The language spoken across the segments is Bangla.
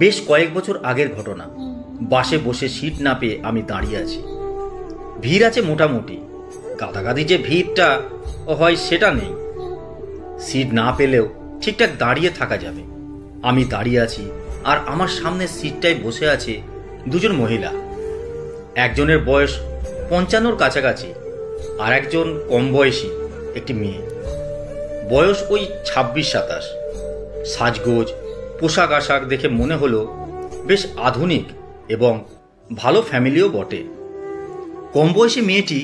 বেশ কয়েক বছর আগের ঘটনা। বাসে বসে সিট না পেয়ে আমি দাঁড়িয়ে আছি। ভিড় আছে মোটামুটি, গাদাগাদি যে ভিড়টা হয় সেটা নেই। সিট না পেলেও ঠিকঠাক দাঁড়িয়ে থাকা যাবে। আমি দাঁড়িয়ে আছি আর আমার সামনের সিটটায় বসে আছে দুজন মহিলা। একজনের বয়স 55-র কাছাকাছি, আর একজন কম বয়সী একটি মেয়ে, বয়স ওই 26-27। সাজগোজ পোশাক আশাক দেখে মনে হলো বেশ আধুনিক এবং ভালো ফ্যামিলিও বটে। কম বয়সী মেয়েটি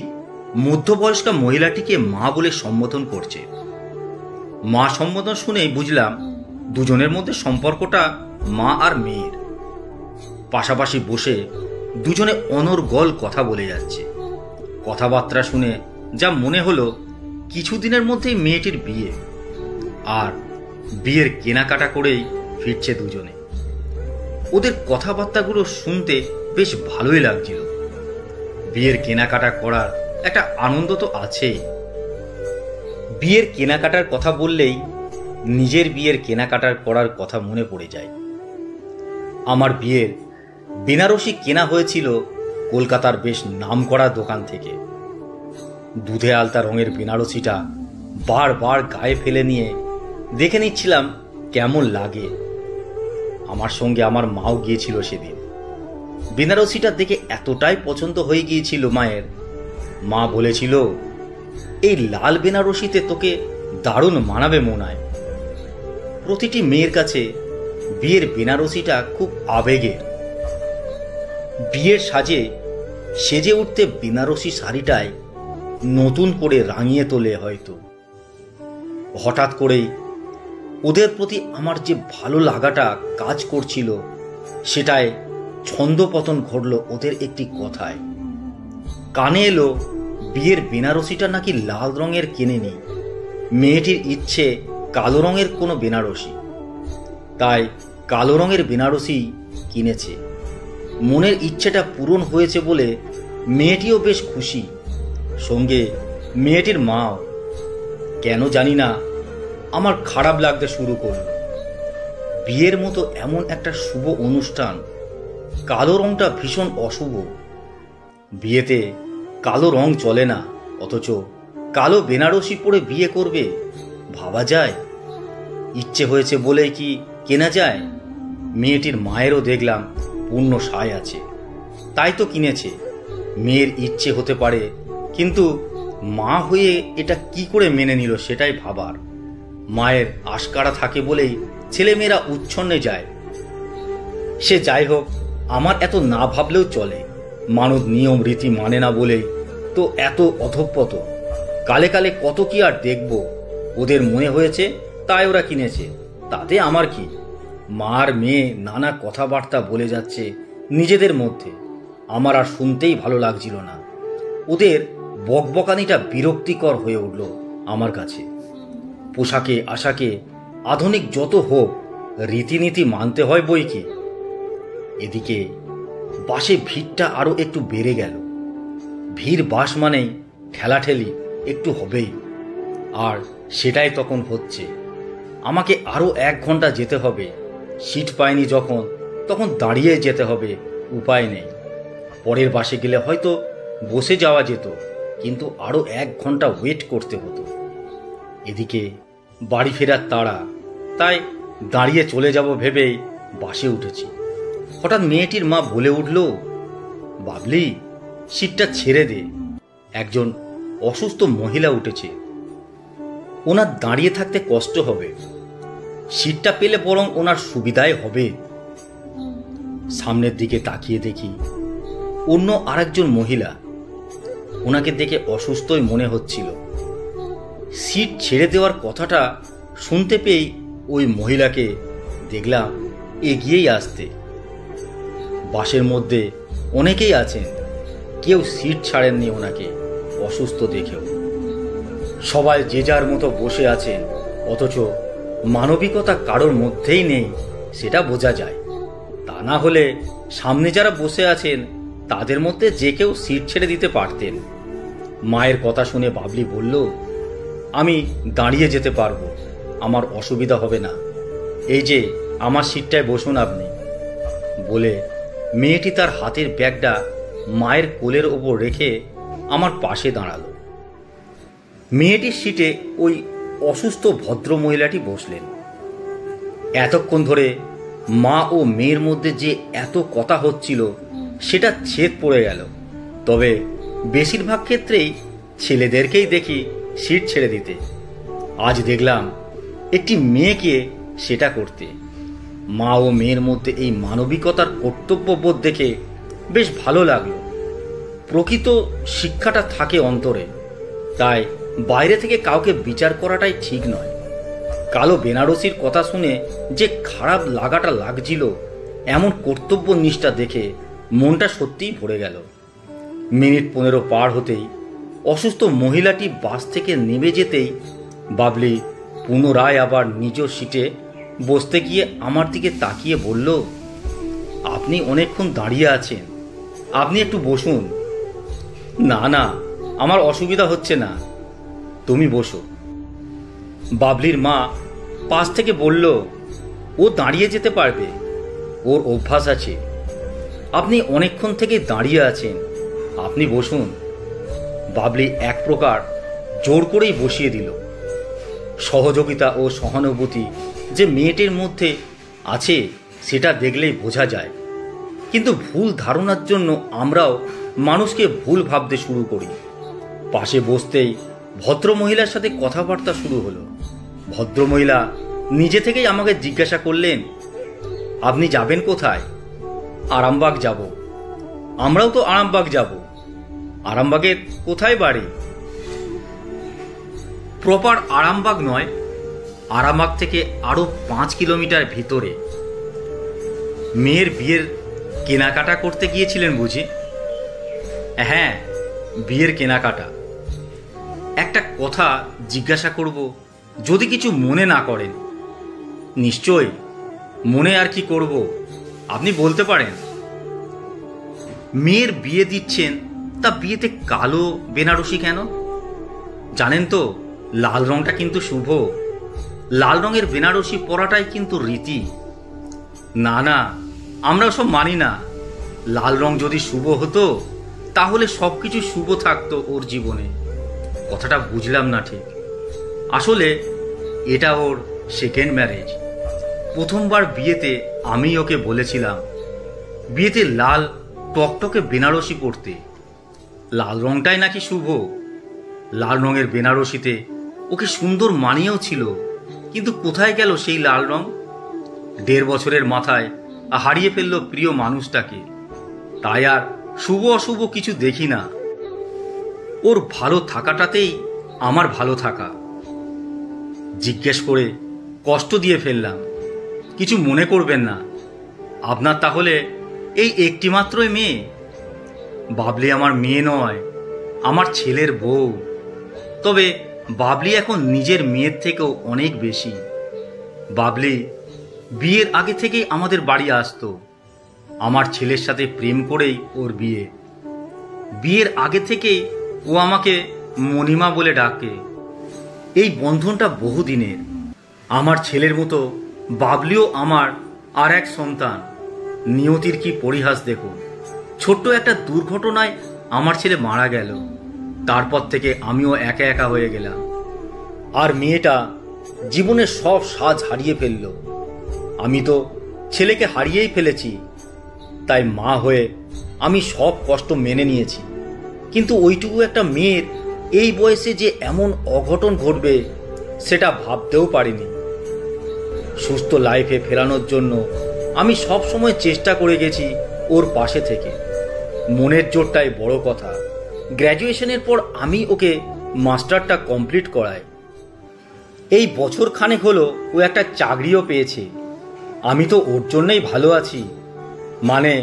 মধ্যবয়স্কা মহিলাটিকে মা বলে সম্বোধন করছে। মা সম্বোধন শুনেই বুঝলাম দুজনের মধ্যে সম্পর্কটা মা আর মেয়ের। পাশাপাশি বসে দুজনে অনর্গল কথা বলে যাচ্ছে। কথাবার্তা শুনে যা মনে হলো কিছুদিনের মধ্যেই মেয়েটির বিয়ে, আর বিয়ের কেনাকাটা করেই ফিরছে দুজনে। ওদের কথাবার্তাগুলো শুনতে বেশ ভালোই লাগছিল। বিয়ের কেনাকাটা করার একটা আনন্দ তো আছেই। বিয়ের কেনাকাটার কথা বললেই নিজের বিয়ের কেনাকাটার করার কথা মনে পড়ে যায়। আমার বিয়ের বেনারসি কেনা হয়েছিল কলকাতার বেশ নামকরা দোকান থেকে। দুধে আলতা রঙের বেনারসিটা বারবার গায়ে ফেলে নিয়ে দেখে নিচ্ছিলাম কেমন লাগে। আমার সঙ্গে আমার মাও গিয়েছিল সেদিন। বেনারসিটা দেখে এতটাই পছন্দ হয়ে গিয়েছিল মায়ের, মা বলেছিল, এই লাল বেনারসিতে তোকে দারুণ মানাবে মনায়। প্রতিটি মেয়ের কাছে বিয়ের বেনারসিটা খুব আবেগের। বিয়ের সাজে সেজে উঠতে বেনারসি শাড়িটায় নতুন করে রাঙিয়ে তোলে হয়তো। হঠাৎ করেই ওদের প্রতি আমার যে ভালো লাগাটা কাজ করছিল সেটায় ছন্দপতন ঘটল ওদের একটি কথায়। কানে এলো বিয়ের বেনারসিটা নাকি লাল রঙের কেনেনি, মেয়েটির ইচ্ছে কালো রঙের কোনো বেনারসি, তাই কালো রঙের বেনারসি কিনেছে। মনের ইচ্ছেটা পূরণ হয়েছে বলে মেয়েটিও বেশ খুশি, সঙ্গে মেয়েটির মাও। কেন জানি না আমার খারাপ লাগতে শুরু করল। বিয়ের মতো এমন একটা শুভ অনুষ্ঠান, কালো রংটা ভীষণ অশুভ। বিয়েতে কালো রং চলে না, অথচ কালো বেনারসি পরে বিয়ে করবে, ভাবা যায়? ইচ্ছে হয়েছে বলেই কি কেনা যায়? মেয়েটির মায়েরও দেখলাম পূর্ণ সায় আছে, তাই তো কিনেছে। মেয়ের ইচ্ছে হতে পারে, কিন্তু মা হয়ে এটা কি করে মেনে নিল সেটাই ভাবার। মায়ের আশকারা থাকে বলেই ছেলেমেয়েরা উচ্ছন্নে যায়। সে যাই হোক, আমার এত না ভাবলেও চলে। মানব নিয়ম রীতি মানে না বলেই তো এত অধঃপত। কালে কালে কত কি আর দেখব। ওদের মনে হয়েছে তাই ওরা কিনেছে, তাতে আমার কি? মার মেয়ে নানা কথাবার্তা বলে যাচ্ছে নিজেদের মধ্যে, আমার আর শুনতেই ভালো লাগছিল না। ওদের বকবকানিটা বিরক্তিকর হয়ে উঠল আমার কাছে। পোশাকে আশাকে আধুনিক যত হোক, রীতিনীতি মানতে হয় বই কি। এদিকে বাসে ভিড়টা আরো একটু বেড়ে গেল। ভিড় বাস মানেই ঠেলাঠেলি একটু হবেই, আর সেটাই তখন হচ্ছে। আমাকে আরো 1 ঘন্টা যেতে হবে। সিট পাইনি যখন, তখন দাঁড়িয়ে যেতে হবে, উপায় নেই। পরের বাসে গেলে হয়তো বসে যাওয়া যেত, কিন্তু আরো 1 ঘন্টা ওয়েট করতে হতো। এদিকে বাড়ি ফেরার তাড়া, তাই দাঁড়িয়ে চলে যাব ভেবেই বাসে উঠেছি। হঠাৎ মেয়েটির মা বলে উঠল, বাবলি, সিটটা ছেড়ে দে। একজন অসুস্থ মহিলা উঠেছে, ওনার দাঁড়িয়ে থাকতে কষ্ট হবে, সিটটা পেলে বরং ওনার সুবিধাই হবে। সামনের দিকে তাকিয়ে দেখি অন্য আরেকজন মহিলা। ওনাকে দেখে অসুস্থই মনে হচ্ছিল। সিট ছেড়ে দেওয়ার কথাটা শুনতে পেয়েই ওই মহিলাকে দেখলাম এগিয়েই আসতে। বাসের মধ্যে অনেকেই আছেন, কেউ সিট ছাড়েননি ওনাকে অসুস্থ দেখেও। সবাই যে যার মতো বসে আছেন, অথচ মানবিকতা কারোর মধ্যেই নেই, সেটা বোঝা যায়। তা না হলে সামনে যারা বসে আছেন তাদের মধ্যে যে কেউ সিট ছেড়ে দিতে পারতেন। মায়ের কথা শুনে বাবলি বলল, আমি দাঁড়িয়ে যেতে পারবো, আমার অসুবিধা হবে না। এই যে আমার সিটটায় বসুন আপনি। বলে মেয়েটি তার হাতের ব্যাগটা মায়ের কোলের ওপর রেখে আমার পাশে দাঁড়ালো। মেয়েটির সিটে ওই অসুস্থ ভদ্র মহিলাটি বসলেন। এতক্ষণ ধরে মা ও মেয়ের মধ্যে যে এত কথা হচ্ছিল সেটা ছেদ পড়ে গেল। তবে বেশিরভাগ ক্ষেত্রেই ছেলেদেরকেই দেখি সিট ছেড়ে দিতে। আজ দেখলাম একটি মেয়েকে সেটা করতে। মা ও মেয়ের মধ্যে এই মানবিকতার কর্তব্যবোধ দেখে বেশ ভালো লাগলো। প্রকৃত শিক্ষাটা থাকে অন্তরে, তাই বাইরে থেকে কাউকে বিচার করাটাই ঠিক নয়। কালো বেনারসির কথা শুনে যে খারাপ লাগাটা লাগছিল, এমন কর্তব্য নিষ্ঠা দেখে মনটা সত্যিই ভরে গেল। মিনিট 15 পার হতেই অসুস্থ মহিলাটি বাস থেকে নেমে যেতেই বাবলি পুনরায় আবার নিজ সিটে বসতে গিয়ে আমার দিকে তাকিয়ে বলল, আপনি অনেকক্ষণ দাঁড়িয়ে আছেন, আপনি একটু বসুন। না না, আমার অসুবিধা হচ্ছে না, তুমি বসো। বাবলির মা পাশ থেকে বলল, ও দাঁড়িয়ে যেতে পারবে, ওর অভ্যাস আছে। আপনি অনেকক্ষণ থেকে দাঁড়িয়ে আছেন, আপনি বসুন। বাবলি এক প্রকার জোর করেই বসিয়ে দিল। সহযোগিতা ও সহানুভূতি যে মেয়েটির মধ্যে আছে সেটা দেখলেই বোঝা যায়। কিন্তু ভুল ধারণার জন্য আমরাও মানুষকে ভুল ভাবতে শুরু করি। পাশে বসতেই ভদ্রমহিলার সাথে কথাবার্তা শুরু হলো। ভদ্রমহিলা নিজে থেকেই আমাকে জিজ্ঞাসা করলেন, আপনি যাবেন কোথায়? আরামবাগ যাব। আমরাও তো আরামবাগ যাব। আরামবাগের কোথায় বাড়ি? প্রপার আরামবাগ নয়, আরামবাগ থেকে আরো 5 কিলোমিটার ভিতরে। মেয়ের বিয়ের কেনাকাটা করতে গিয়েছিলেন বুঝি? হ্যাঁ, বিয়ের কেনাকাটা। একটা কথা জিজ্ঞাসা করব, যদি কিছু মনে না করেন। নিশ্চয়, মনে আর কি করব, আপনি বলতে পারেন। মেয়ের বিয়ে দিচ্ছেন, তা বিয়েতে কালো বেনারসি কেন? জানেন তো, লাল রংটা কিন্তু শুভ। লাল রঙের বেনারসি পরাটাই কিন্তু রীতি। না না, আমরা সব মানি না। লাল রং যদি শুভ হতো তাহলে সবকিছু শুভ থাকতো ওর জীবনে। কথাটা বুঝলাম না ঠিক। আসলে এটা ওর সেকেন্ড ম্যারেজ। প্রথমবার বিয়েতে আমি ওকে বলেছিলাম বিয়েতে লাল টকটকে বেনারসি পরতে। লাল রংটাই নাকি শুভ। লাল রঙের বেনারসিতে ওকে সুন্দর মানিয়েও ছিল, কিন্তু কোথায় গেল সেই লাল রং? 1.5 বছরের মাথায় হারিয়ে ফেললো প্রিয় মানুষটাকে। তাই আর শুভ অশুভ কিছু দেখি না। ওর ভালো থাকাটাতেই আমার ভালো থাকা। জিজ্ঞেস করে কষ্ট দিয়ে ফেললাম, কিছু মনে করবেন না। আপনার তাহলে এই একটি মাত্রই মেয়ে? বাবলি আমার মেয়ে নয়, আমার ছেলের বউ। তবে বাবলি এখন নিজের মেয়ের থেকেও অনেক বেশি। বাবলি বিয়ের আগে থেকেই আমাদের বাড়ি আসতো। আমার ছেলের সাথে প্রেম করেই ওর বিয়ে। বিয়ের আগে থেকেই ও আমাকে মণিমা বলে ডাকে। এই বন্ধনটা বহুদিনের। আমার ছেলের মতো বাবলিও আমার আর এক সন্তান। নিয়তির কি পরিহাস দেখুন। ছোট্ট একটা দুর্ঘটনায় আমার ছেলে মারা গেল। তারপর থেকে আমিও একা একা হয়ে গেলাম। আর মেয়েটা জীবনের সব সাজ হারিয়ে ফেলল। আমি তো ছেলেকে হারিয়েই ফেলেছি। তাই মা হয়ে আমি সব কষ্ট মেনে নিয়েছি। কিন্তু ওইটুকু একটা মেয়ের এই বয়সে যে এমন অঘটন ঘটবে সেটা ভাবতেও পারিনি। সুস্থ লাইফে ফেরানোর জন্য আমি সব সময় চেষ্টা করে গেছি ওর পাশে থেকে। মনের জোরটাই বড় কথা। গ্র্যাজুয়েশনের পর আমি ওকে মাস্টারটা কমপ্লিট করাই। এই বছর খানেক হলো ও একটা চাকরিও পেয়েছে। আমি তো ওর জন্যই ভালো আছি। মানে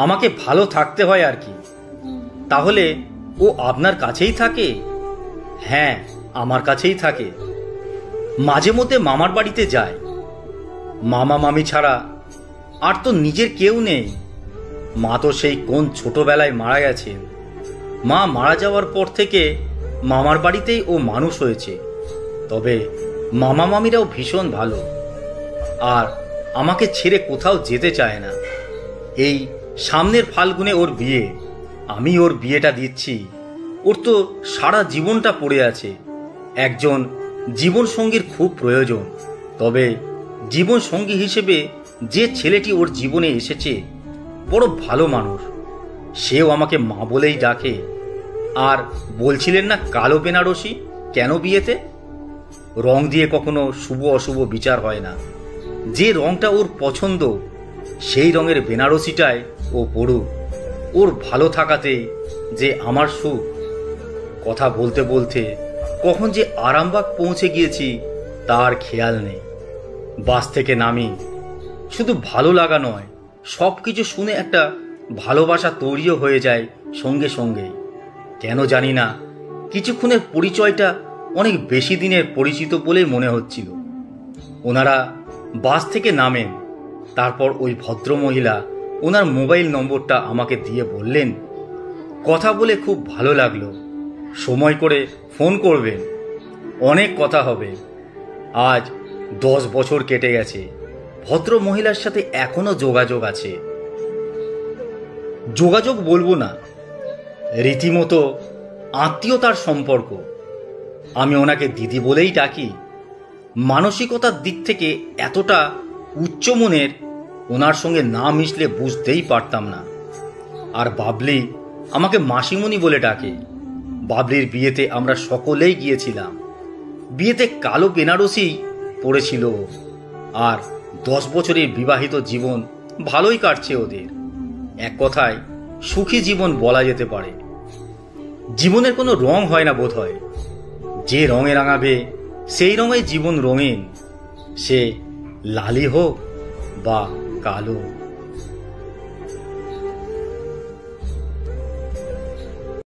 আমাকে ভালো থাকতে হয় আর কি। তাহলে ও আপনার কাছেই থাকে? হ্যাঁ, আমার কাছেই থাকে। মাঝে মধ্যে মামার বাড়িতে যায়। মামা মামি ছাড়া আর তো নিজের কেউ নেই। মা তো সেই কোন ছোটবেলায় মারা গেছেন। মা মারা যাওয়ার পর থেকে মামার বাড়িতেই ও মানুষ হয়েছে। তবে মামা মামিরাও ভীষণ ভালো, আর আমাকে ছেড়ে কোথাও যেতে চায় না। এই সামনের ফাল্গুনে ওর বিয়ে, আমি ওর বিয়েটা দিচ্ছি। ওর তো সারা জীবনটা পড়ে আছে। একজন জীবনসঙ্গীর খুব প্রয়োজন। তবে জীবনসঙ্গী হিসেবে যে ছেলেটি ওর জীবনে এসেছে বড় ভালো মানুষ। সেও আমাকে মা বলেই ডাকে। আর বলছিলেন না কালো বেনারসি কেন বিয়েতে? রং দিয়ে কখনো শুভ অশুভ বিচার হয় না। যে রংটা ওর পছন্দ সেই রঙের বেনারসিটাই ও পড়ুক। ওর ভালো থাকাতে যে আমার সুখ। কথা বলতে বলতে কখন যে আরামবাগ পৌঁছে গিয়েছি তার খেয়াল নেই। বাস থেকে নামি, শুধু ভালো লাগা নয়, সব কিছু শুনে একটা ভালোবাসা তৈরিও হয়ে যায় সঙ্গে সঙ্গেই। কেন জানি না, কিছুক্ষণের পরিচয়টা অনেক বেশি দিনের পরিচিত বলেই মনে হচ্ছিল। ওনারা বাস থেকে নামেন। তারপর ওই ভদ্রমহিলা ওনার মোবাইল নম্বরটা আমাকে দিয়ে বললেন, কথা বলে খুব ভালো লাগলো, সময় করে ফোন করবেন, অনেক কথা হবে। আজ 10 বছর কেটে গেছে। ভদ্র মহিলার সাথে এখনো যোগাযোগ আছে। যোগাযোগ বলবো না, রীতিমতো আত্মীয়তার সম্পর্ক। আমি ওনাকে দিদি বলেই ডাকি। মানসিকতার দিক থেকে এতটা উচ্চমনের ওনার সঙ্গে না মিশলে বুঝতেই পারতাম না। আর বাবলি আমাকে মাসিমণি বলে ডাকে। বাবলির বিয়েতে আমরা সকলেই গিয়েছিলাম। বিয়েতে কালো বেনারসি পড়েছিল। আর 10 বছরের বিবাহিত জীবন ভালোই কাটছে ওদের। এক কথায় সুখী জীবন বলা যেতে পারে। জীবনের কোনো রং হয় না বোধ হয়। যে রঙে রাঙাবে সেই রঙে জীবন রঙিন, সে লালি হোক বা কালো।